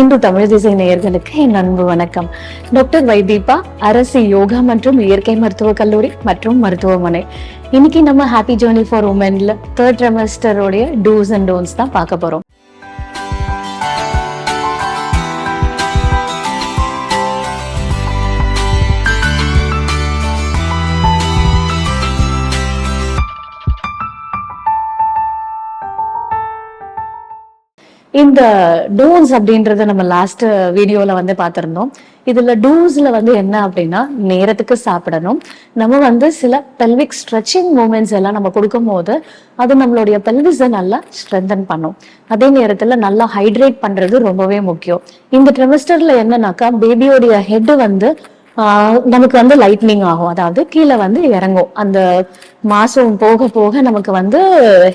இந்து தமிழ் திசை நேயர்களுக்கு என் அன்பு வணக்கம். டாக்டர் வைதீபா, அரசு யோகா மற்றும் இயற்கை மருத்துவக் கல்லூரி மற்றும் மருத்துவமனை. இன்னைக்கு நம்ம ஹாப்பி ஜேர்னி ஃபார் உமன்ல 3rd ட்ரைமஸ்டரோடைய டூஸ் அண்ட் டோன்ட்ஸ் தான் பார்க்க போறோம். இந்த டூஸ் அப்படின்றத நம்ம லாஸ்ட் வீடியோல வந்து பார்த்திருந்தோம். இதுல டூஸ்ல வந்து என்ன அப்படின்னா, நேரத்துக்கு சாப்பிடணும். நம்ம வந்து சில பெல்விக் ஸ்ட்ரெச்சிங் மூமெண்ட்ஸ் எல்லாம் நம்ம கொடுக்கும் போது அது நம்மளுடைய பெல்விஸை நல்லா ஸ்ட்ரென்தன் பண்ணும். அதே நேரத்துல நல்லா ஹைட்ரேட் பண்றது ரொம்பவே முக்கியம். இந்த ட்ரிமெஸ்டர்ல என்னன்னாக்கா, பேபியோடைய ஹெட் வந்து நமக்கு வந்து லைட்னிங் ஆகும், அதாவது கீழே வந்து இறங்கும். அந்த மாசம் போக போக நமக்கு வந்து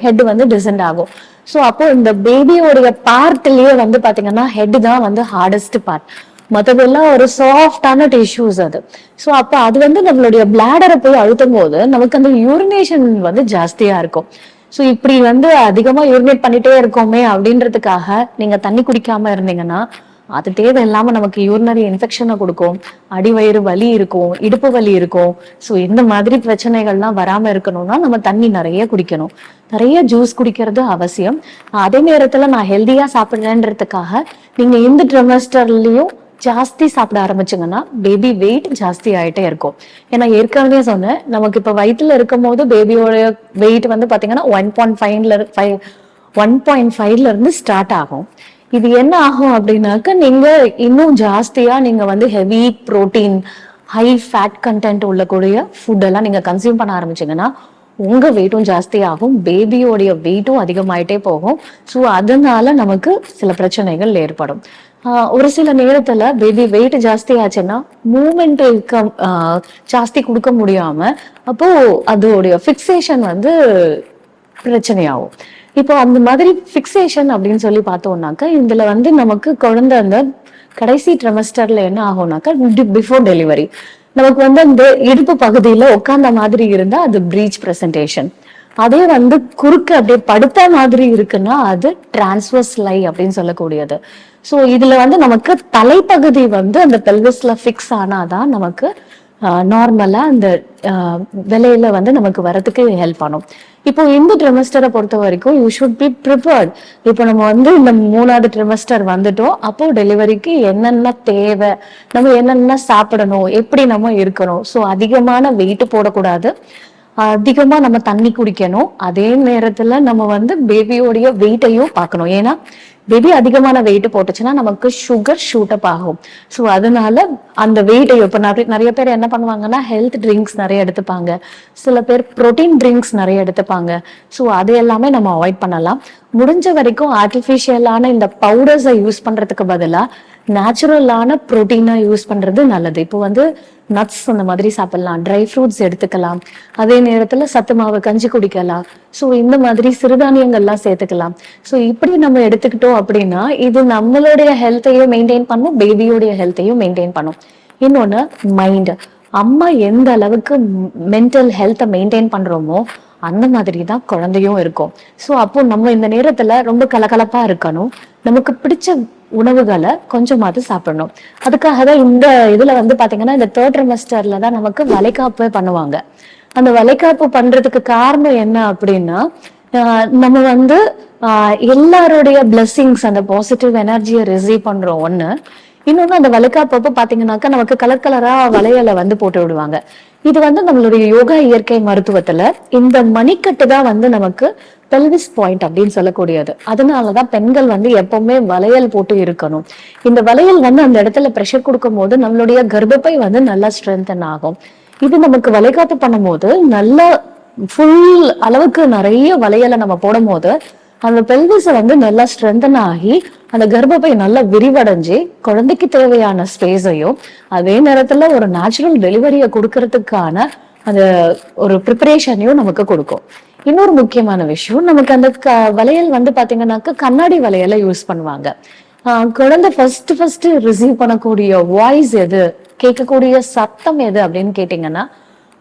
ஹெட் வந்து டிசென்ட் ஆகும். ஸோ அப்போ இந்த பேபியோடைய பார்ட்லயே வந்து பாத்தீங்கன்னா ஹெட் தான் வந்து ஹார்டஸ்ட் பார்ட். மற்றதெல்லாம் ஒரு சாஃப்டான டிஷ்யூஸ் அது. ஸோ அப்போ அது வந்து நம்மளுடைய பிளாடரை போய் அழுத்தும் போது நமக்கு அந்த யூரினேஷன் வந்து ஜாஸ்தியா இருக்கும். ஸோ இப்படி வந்து அதிகமா யூரினேட் பண்ணிட்டே இருக்கோமே அப்படின்றதுக்காக நீங்க தண்ணி குடிக்காம இருந்தீங்கன்னா அது தேவையில்லாம நமக்கு யூரினரி இன்ஃபெக்ஷனை கொடுக்கும், அடிவயிறு வலி இருக்கும், இடுப்பு வலி இருக்கும். ஸோ இந்த மாதிரி பிரச்சனைகள்லாம் வராம இருக்கணும்னா நம்ம தண்ணி நிறைய குடிக்கணும், நிறைய ஜூஸ் குடிக்கிறது அவசியம். அதே நேரத்துல நான் ஹெல்தியா சாப்பிடுறேன்றதுக்காக நீங்க இந்த ட்ரிமெஸ்டர்லயும் ஜாஸ்தி சாப்பிட ஆரம்பிச்சுங்கன்னா பேபி வெயிட் ஜாஸ்தி ஆயிட்டே இருக்கும். ஏன்னா ஏற்கனவே சொன்னேன், நமக்கு இப்ப வயிற்றுல இருக்கும் போது பேபியோட வெயிட் வந்து பாத்தீங்கன்னா 1.5ல இருந்து ஸ்டார்ட் ஆகும். இது என்ன ஆகும் அப்படின்னாக்க, நீங்க இன்னும் ஜாஸ்தியா நீங்க வந்து heavy protein, high fat content உள்ளக்கூடிய ஃபுட் எல்லாம் நீங்க கன்சியூம் பண்ண ஆரம்பிச்சீங்கன்னா உங்க வெயிட்டும் ஜாஸ்தி ஆகும், பேபியோடைய வெயிட்டும் அதிகமாயிட்டே போகும். ஸோ அதனால நமக்கு சில பிரச்சனைகள் ஏற்படும். ஒரு சில நேரத்துல பேபி வெயிட் ஜாஸ்தி ஆச்சுன்னா மூமெண்ட் ஜாஸ்தி கொடுக்க முடியாம, அப்போ அதோடைய ஃபிக்சேஷன் வந்து பிரச்சனையாகும். இப்போ அந்த மாதிரி ஃபிக்சேஷன் அப்படின்னு சொல்லி பார்த்தோம்னாக்கா, இதுல வந்து நமக்கு குழந்தை அந்த கடைசி ட்ரிமெஸ்டர்ல என்ன ஆகும்னாக்கா, பிஃபோர் டெலிவரி நமக்கு வந்து அந்த இடுப்பு பகுதியில உட்கார்ந்த மாதிரி இருந்தா அது பிரீச் பிரசன்டேஷன். அதே வந்து குறுக்கு அப்படியே படுத்த மாதிரி இருக்குன்னா அது டிரான்ஸ்வர்ஸ் லை அப்படின்னு சொல்லக்கூடியது. ஸோ இதுல வந்து நமக்கு தலைப்பகுதி வந்து அந்த பெல்விஸ்ல ஃபிக்ஸ் ஆனாதான் நமக்கு நார்மலா அந்த விலையில வந்து நமக்கு வரதுக்கு ஹெல்ப் பண்ணும். இப்போ இந்த ட்ரிமெஸ்டரை பொறுத்த வரைக்கும் யூ ஷுட் பி ப்ரிப்பேர்ட். இப்போ நம்ம வந்து இந்த 3வது ட்ரிமெஸ்டர் வந்துட்டோம், அப்போ டெலிவரிக்கு என்னென்ன தேவை, நம்ம என்னென்ன சாப்பிடணும், எப்படி நம்ம இருக்கணும். ஸோ அதிகமான வெயிட் போடக்கூடாது, அதிகமா நம்ம தண்ணி குடிக்கணும். அதே நேரத்துல நம்ம வந்து பேபியோடைய வெயிட்டையும் பார்க்கணும். ஏன்னா பேபி அதிகமான வெயிட் போட்டுச்சுன்னா நமக்கு சுகர் ஷூட் அப் ஆகும். ஸோ அதனால அந்த வெயிட்டையும் இப்போ நிறைய பேர் என்ன பண்ணுவாங்கன்னா, ஹெல்த் ட்ரிங்க்ஸ் நிறைய எடுத்துப்பாங்க, சில பேர் ப்ரோட்டீன் ட்ரிங்க்ஸ் நிறைய எடுத்துப்பாங்க. ஸோ அது எல்லாமே நம்ம அவாய்ட் பண்ணலாம். முடிஞ்ச வரைக்கும் ஆர்டிஃபிஷியலான இந்த பவுடர்ஸை யூஸ் பண்றதுக்கு பதிலா நேச்சுரலான ப்ரோட்டீனை யூஸ் பண்றது நல்லது. இப்போ வந்து நட்ஸ் அந்த மாதிரி சாப்பிடலாம், ட்ரை ஃப்ரூட்ஸ் எடுத்துக்கலாம், அதே நேரத்துல சத்து மாவு கஞ்சி குடிக்கலாம். ஸோ இந்த மாதிரி சிறுதானியங்கள்லாம் சேர்த்துக்கலாம். ஸோ இப்படி நம்ம எடுத்துக்கிட்டோம் அப்படின்னா இது நம்மளுடைய ஹெல்த்தையும் மெயின்டைன் பண்ணும், பேபியோடைய ஹெல்த்தையும் மெயின்டைன் பண்ணும். இன்னொன்னு மைண்ட். அம்மா எந்த அளவுக்கு மென்டல் ஹெல்த்தை மெயின்டைன் பண்றோமோ அந்த மாதிரி தான் குழந்தையும் இருக்கும். ஸோ அப்போ நம்ம இந்த நேரத்துல ரொம்ப கலகலப்பா இருக்கணும், நமக்கு பிடிச்ச உணவுகளை கொஞ்சமாவது சாப்பிடணும். அதுக்காக தான் இந்த இதுல வந்து பாத்தீங்கன்னா இந்த 3rd ட்ரிமெஸ்டர்ல தான் நமக்கு வளைகாப்பு பண்ணுவாங்க. அந்த வளைகாப்பு பண்றதுக்கு காரணம் என்ன அப்படின்னா, நம்ம வந்து எல்லாருடைய பிளெஸிங்ஸ், அந்த பாசிட்டிவ் எனர்ஜியை ரிசீவ் பண்றோம் ஒண்ணு. இன்னொன்னு, அந்த வளைகாப்பப்ப பாத்தீங்கன்னாக்கா நமக்கு கலர் கலரா வளையலை வந்து போட்டு விடுவாங்க. இது வந்து நம்மளுடைய யோகா இயற்கை மருத்துவத்துல இந்த மணிக்கட்டு தான் வந்து நமக்கு பெல்விஸ் பாயிண்ட் அப்படின்னு சொல்லக்கூடியது. அதனாலதான் பெண்கள் வந்து எப்பவுமே வளையல் போட்டு இருக்கணும். இந்த வளையல் வந்து அந்த இடத்துல ப்ரெஷர் கொடுக்கும் போது நம்மளுடைய கர்ப்பப்பை வந்து நல்லா ஸ்ட்ரென்தன் ஆகும். இது நமக்கு வளைகாப்பு பண்ணும் போது நல்ல ஃபுல் அளவுக்கு நிறைய வளையலை நம்ம போடும் போது அந்த பெல்விஸை வந்து நல்லா ஸ்ட்ரென்தன் ஆகி அந்த கர்ப்பப்பை நல்லா விரிவடைஞ்சு குழந்தைக்கு தேவையான ஸ்பேஸையும் அதே நேரத்துல ஒரு நேச்சுரல் டெலிவரியை கொடுக்கறதுக்கான அந்த ஒரு ப்ரிப்பரேஷனையும் நமக்கு கொடுக்கும். இன்னொரு முக்கியமான விஷயம், நமக்கு அந்த வளையல் வந்து பாத்தீங்கன்னாக்க கண்ணாடி வளையலை யூஸ் பண்ணுவாங்க. குழந்தை ஃபர்ஸ்ட் ரிசீவ் பண்ணக்கூடிய வாய்ஸ் எது, கேட்கக்கூடிய சத்தம் எது அப்படின்னு கேட்டீங்கன்னா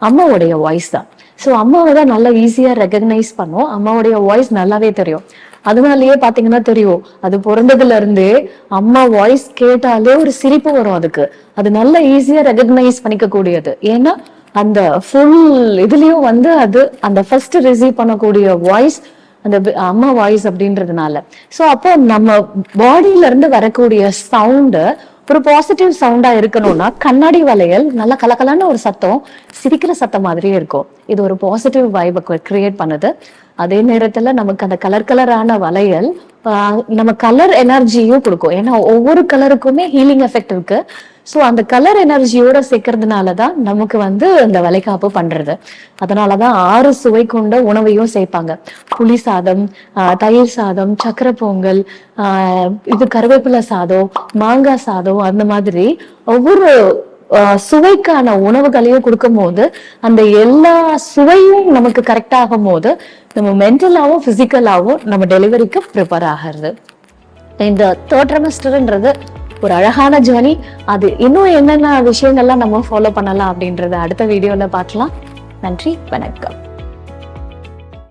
அம்மாவுடைய வாய்ஸ் தான். ஸோ அம்மாவை தான் நல்லா ஈஸியா ரெகக்னைஸ் பண்ணும், அம்மாவுடைய வாய்ஸ் நல்லாவே தெரியும். அதனாலயே பாத்தீங்கன்னா தெரியும், அது பிறந்ததுல இருந்தே அம்மா வாய்ஸ் கேட்டாலே ஒரு சிரிப்பு வரும் அதுக்கு. அது நல்ல ஈஸியா ரெகக்னைஸ் பண்ணிக்க கூடியது. ஏன்னா அந்த ஃபுல் இதுலயும் வந்து அது அந்த ஃபர்ஸ்ட் ரிசீவ் பண்ணக்கூடிய வாய்ஸ் அந்த அம்மா வாய்ஸ் அப்படின்றதுனால. சோ அப்போ நம்ம பாடியில இருந்து வரக்கூடிய சவுண்ட் ஒரு பாசிட்டிவ் சவுண்டா இருக்கணும்னா கண்ணாடி வளையல் நல்ல கலகலன்னு ஒரு சத்தம், சிரிக்கிற சத்தம் மாதிரியே இருக்கும். இது ஒரு பாசிட்டிவ் வைபை கிரியேட் பண்ணுது. அதே நேரத்துல நமக்கு அந்த கலரான வளையல் நம்ம கலர் எனர்ஜியும் கொடுக்கும். ஏன்னா ஒவ்வொரு கலருக்குமே ஹீலிங் எஃபெக்ட் இருக்கு. சோ அந்த கலர் எனர்ஜியோட சேர்க்கறதுனாலதான் நமக்கு வந்து இந்த வளைகாப்பு பண்றது. அதனாலதான் 6 சுவை கொண்ட உணவையும் சேர்ப்பாங்க. புளி சாதம், தயிர் சாதம், சக்கரை பொங்கல், இது கருவேப்பிலை சாதம், மாங்காய் சாதம், அந்த மாதிரி ஒவ்வொரு சுவைக்கான உணவுகளையும் கொடுக்கும் போது அந்த எல்லா சுவையும் நமக்கு கரெக்ட் ஆகும் போது நம்ம மென்டலாவும் பிசிக்கலாவும் நம்ம டெலிவரிக்கு ப்ரிப்பேர் ஆகிறது. இந்த 3rd trimester ஒரு அழகான ஜேர்னி. அது இன்னும் என்னென்ன விஷயங்கள்லாம் நம்ம ஃபாலோ பண்ணலாம் அப்படின்றத அடுத்த வீடியோல பார்க்கலாம். நன்றி, வணக்கம்.